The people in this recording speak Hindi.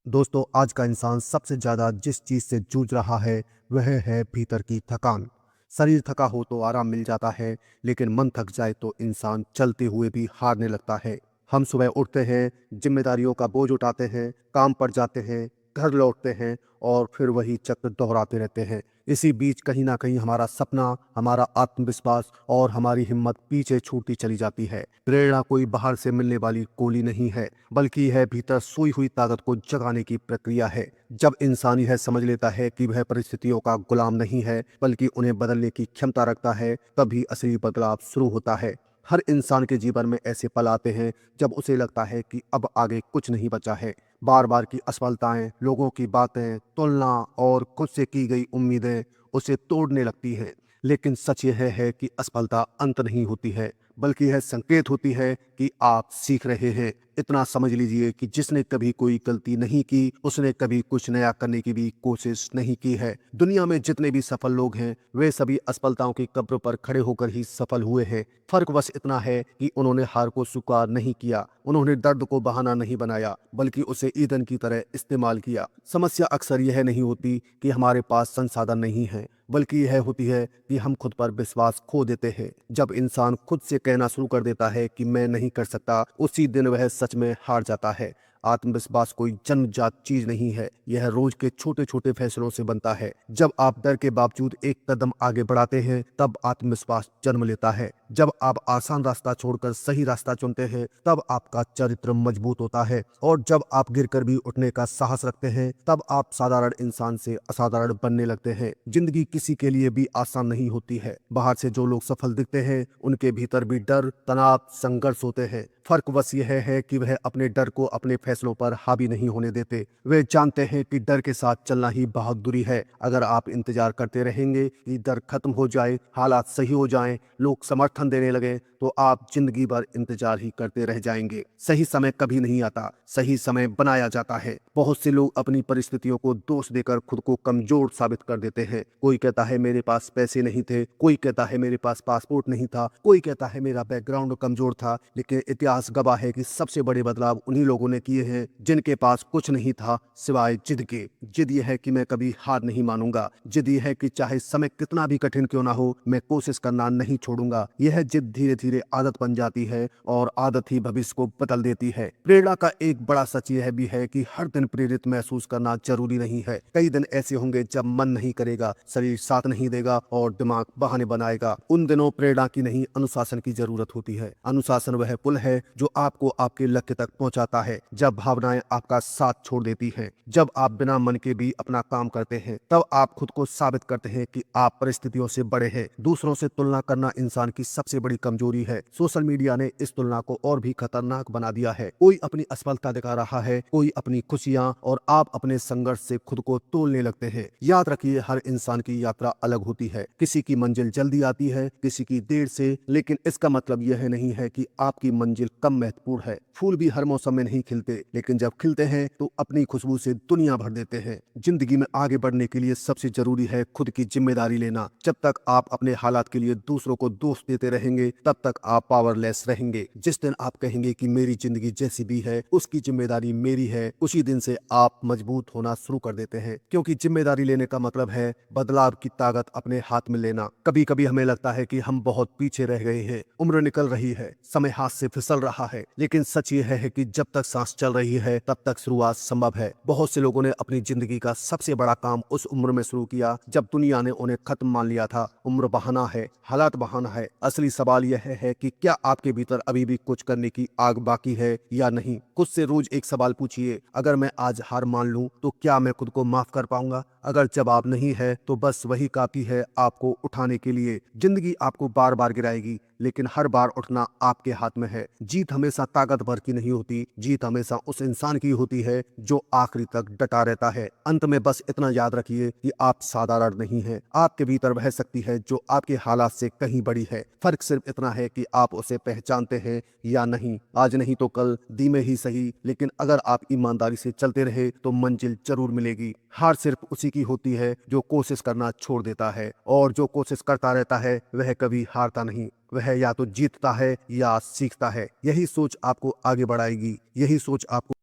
दोस्तों, आज का इंसान सबसे ज़्यादा जिस चीज़ से जूझ रहा है वह है भीतर की थकान। शरीर थका हो तो आराम मिल जाता है, लेकिन मन थक जाए तो इंसान चलते हुए भी हारने लगता है। हम सुबह उठते हैं, जिम्मेदारियों का बोझ उठाते हैं, काम पर जाते हैं, घर लौटते हैं और फिर वही चक्र दोहराते रहते हैं। इसी बीच कहीं ना कहीं हमारा सपना, हमारा आत्मविश्वास और हमारी हिम्मत पीछे छूटती चली जाती है। प्रेरणा कोई बाहर से मिलने वाली गोली नहीं है, बल्कि यह भीतर सोई हुई ताकत को जगाने की प्रक्रिया है। जब इंसान यह समझ लेता है कि वह परिस्थितियों का गुलाम नहीं है, बल्कि उन्हें बदलने की क्षमता रखता है, तभी असली बदलाव शुरू होता है। हर इंसान के जीवन में ऐसे पल आते हैं जब उसे लगता है कि अब आगे कुछ नहीं बचा है। बार बार की असफलताएं, लोगों की बातें, तुलना और खुद से की गई उम्मीदें उसे तोड़ने लगती हैं। लेकिन सच यह है कि असफलता अंत नहीं होती है, बल्कि यह संकेत होती है कि आप सीख रहे हैं। इतना समझ लीजिए कि जिसने कभी कोई गलती नहीं की, उसने कभी कुछ नया करने की भी कोशिश नहीं की है। दुनिया में जितने भी सफल लोग हैं, वे सभी असफलताओं की कब्र पर खड़े होकर ही सफल हुए हैं। फर्क बस इतना है कि उन्होंने हार को स्वीकार नहीं किया, उन्होंने दर्द को बहाना नहीं बनाया, बल्कि उसे ईंधन की तरह इस्तेमाल किया। समस्या अक्सर यह नहीं होती कि हमारे पास संसाधन नहीं है, बल्कि यह होती है कि हम खुद पर विश्वास खो देते हैं। जब इंसान खुद से कहना शुरू कर देता है कि मैं नहीं कर सकता, उसी दिन वह सच में हार जाता है। आत्मविश्वास कोई जन्मजात चीज नहीं है, यह रोज के छोटे छोटे फैसलों से बनता है। जब आप डर के बावजूद एक कदम आगे बढ़ाते हैं, तब आत्मविश्वास जन्म लेता है। जब आप आसान रास्ता छोड़कर सही रास्ता चुनते हैं, तब आपका चरित्र मजबूत होता है। और जब आप गिरकर भी उठने का साहस रखते हैं, तब आप साधारण इंसान से असाधारण बनने लगते हैं। जिंदगी किसी के लिए भी आसान नहीं होती है। बाहर से जो लोग सफल दिखते हैं, उनके भीतर भी डर, तनाव, संघर्ष होते हैं। फर्क बस यह है कि वह अपने डर को अपने फैसलों पर हावी नहीं होने देते। वे जानते हैं कि डर के साथ चलना ही बहादुरी है। अगर आप इंतजार करते रहेंगे कि डर खत्म हो जाए, हालात सही हो जाएं, लोग समर्थन देने लगे, तो आप जिंदगी भर इंतजार ही करते रह जाएंगे। सही समय कभी नहीं आता, सही समय बनाया जाता है। बहुत से लोग अपनी परिस्थितियों को दोष देकर खुद को कमजोर साबित कर देते हैं। कोई कहता है मेरे पास पैसे नहीं थे, कोई कहता है मेरे पास पासपोर्ट नहीं था, कोई कहता है मेरा बैकग्राउंड कमजोर था। लेकिन इतिहास गवाह है कि सबसे बड़े बदलाव उन्हीं लोगों ने किए हैं जिनके पास कुछ नहीं था सिवाय जिद के। जिद यह है कि मैं कभी हार नहीं मानूंगा। जिद यह है कि चाहे समय कितना भी कठिन क्यों ना हो, मैं कोशिश करना नहीं छोड़ूंगा। यह जिद धीरे धीरे आदत बन जाती है, और आदत ही भविष्य को बदल देती है। प्रेरणा का एक बड़ा सच यह भी है कि हर दिन प्रेरित महसूस करना जरूरी नहीं है। कई दिन ऐसे होंगे जब मन नहीं करेगा, शरीर साथ नहीं देगा और दिमाग बहाने बनाएगा। उन दिनों प्रेरणा की नहीं, अनुशासन की जरूरत होती है। अनुशासन वह पुल है जो आपको आपके लक्ष्य तक पहुंचाता है। जब भावनाएं आपका साथ छोड़ देती हैं, जब आप बिना मन के भी अपना काम करते हैं, तब आप खुद को साबित करते हैं कि आप परिस्थितियों से बड़े हैं। दूसरों से तुलना करना इंसान की सबसे बड़ी कमजोरी है। सोशल मीडिया ने इस तुलना को और भी खतरनाक बना दिया है। कोई अपनी असफलता दिखा रहा है, कोई अपनी खुशियां, और आप अपने संघर्ष से खुद को तोलने लगते हैं। याद रखिए, हर इंसान की यात्रा अलग होती है। किसी की मंजिल जल्दी आती है, किसी की देर से, लेकिन इसका मतलब यह नहीं है कि आपकी मंजिल कम महत्वपूर्ण है। फूल भी हर मौसम में नहीं खिलते, लेकिन जब खिलते हैं तो अपनी खुशबू से दुनिया भर देते हैं। जिंदगी में आगे बढ़ने के लिए सबसे जरूरी है खुद की जिम्मेदारी लेना। जब तक आप अपने हालात के लिए दूसरों को दोष देते रहेंगे, तब तक आप पावरलेस रहेंगे। जिस दिन आप कहेंगे कि मेरी जिंदगी जैसी भी है उसकी जिम्मेदारी मेरी है, उसी दिन से आप मजबूत होना शुरू कर देते हैं। क्योंकि जिम्मेदारी लेने का मतलब है बदलाव की ताकत अपने हाथ में लेना। कभी कभी हमें लगता है कि हम बहुत पीछे रह गए हैं, उम्र निकल रही है, समय हाथ से फिसल रहा है, लेकिन सच ये है कि जब तक सांस चल रही है तब तक शुरुआत संभव है। बहुत से लोगों ने अपनी जिंदगी का सबसे बड़ा काम उस उम्र में शुरू किया जब दुनिया ने उन्हें खत्म मान लिया था। उम्र बहाना है, हालात बहाना है। असली सवाल यह है कि क्या आपके भीतर अभी भी कुछ करने की आग बाकी है या नहीं। खुद से रोज एक सवाल पूछिए, अगर मैं आज हार मान लूं तो क्या मैं खुद को माफ कर पाऊंगा। अगर जवाब नहीं है तो बस वही काफी है आपको उठाने के लिए। जिंदगी आपको बार बार गिराएगी, लेकिन हर बार उठना आपके हाथ में है। जीत हमेशा ताकतवर की नहीं होती, जीत हमेशा उस इंसान की होती है जो आखिरी तक डटा रहता है। अंत में बस इतना याद रखिए कि आप साधारण नहीं हैं। आपके भीतर वह शक्ति है जो आपके हालात से कहीं बड़ी है। फर्क सिर्फ इतना है कि आप उसे पहचानते हैं या नहीं। आज नहीं तो कल, धीमे ही सही, लेकिन अगर आप ईमानदारी से चलते रहे तो मंजिल जरूर मिलेगी। हार सिर्फ उसी की होती है जो कोशिश करना छोड़ देता है, और जो कोशिश करता रहता है वह कभी हारता नहीं। वह या तो जीतता है या सीखता है। यही सोच आपको आगे बढ़ाएगी, यही सोच आपको